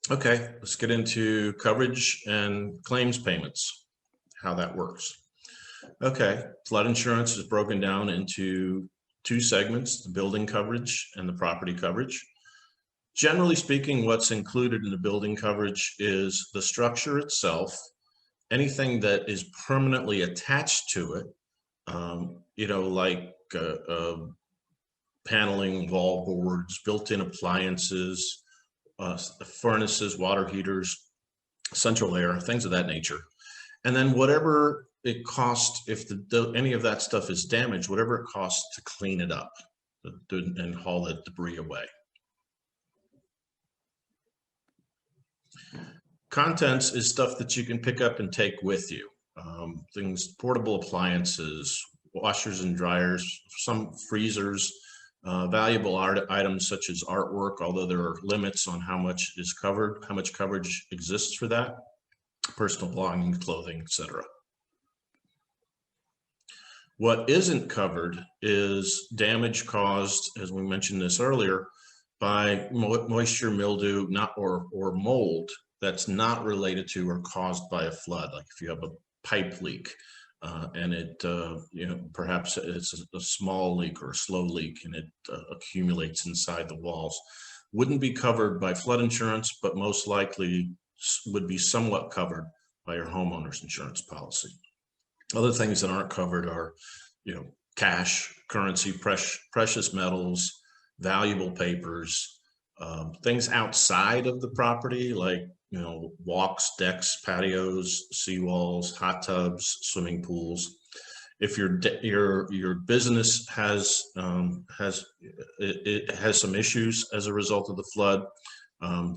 Okay, let's get into coverage and claims payments, how that works. Okay, flood insurance is broken down into two segments, the building coverage and the property coverage. Generally speaking, what's included in the building coverage is the structure itself, anything that is permanently attached to it, like paneling, wall boards, built-in appliances, furnaces, water heaters, central air, things of that nature. And then whatever it costs, if any of that stuff is damaged, whatever it costs to clean it up and haul the debris away. Contents is stuff that you can pick up and take with you. Things, portable appliances, washers and dryers, some freezers, valuable items such as artwork, although there are limits on how much is covered, how much coverage exists for that, personal belongings, clothing, etc. What isn't covered is damage caused, as we mentioned this earlier, by moisture, mildew, or mold that's not related to or caused by a flood. Like if you have a pipe leak and it, perhaps it's a small leak or a slow leak and it accumulates inside the walls, wouldn't be covered by flood insurance, but most likely would be somewhat covered by your homeowner's insurance policy. Other things that aren't covered are, cash, currency, precious metals, valuable papers, things outside of the property, like, walks, decks, patios, seawalls, hot tubs, swimming pools. If your business has some issues as a result of the flood,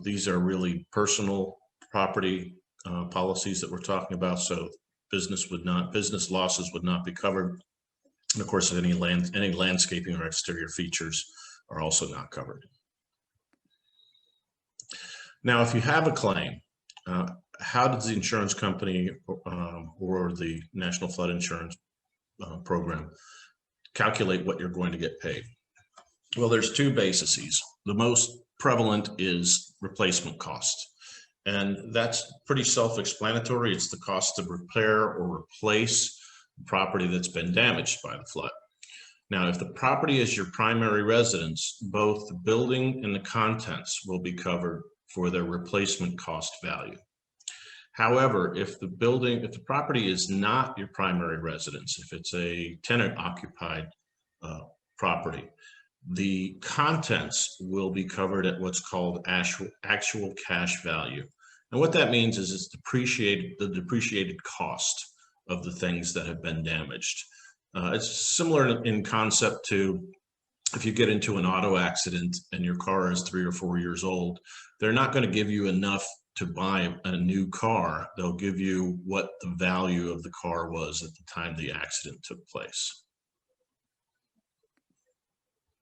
these are really personal property policies that we're talking about. So business losses would not be covered. And of course, any landscaping or exterior features are also not covered. Now, if you have a claim, how does the insurance company or the National Flood Insurance Program calculate what you're going to get paid? Well, there's two bases. The most prevalent is replacement cost. And that's pretty self-explanatory. It's the cost to repair or replace property that's been damaged by the flood. Now, if the property is your primary residence, both the building and the contents will be covered for their replacement cost value. However, if the property is not your primary residence, if it's a tenant occupied property, the contents will be covered at what's called actual cash value. And what that means is it's the depreciated cost of the things that have been damaged. It's similar in concept to if you get into an auto accident and your car is 3 or 4 years old, they're not going to give you enough to buy a new car. They'll give you what the value of the car was at the time the accident took place.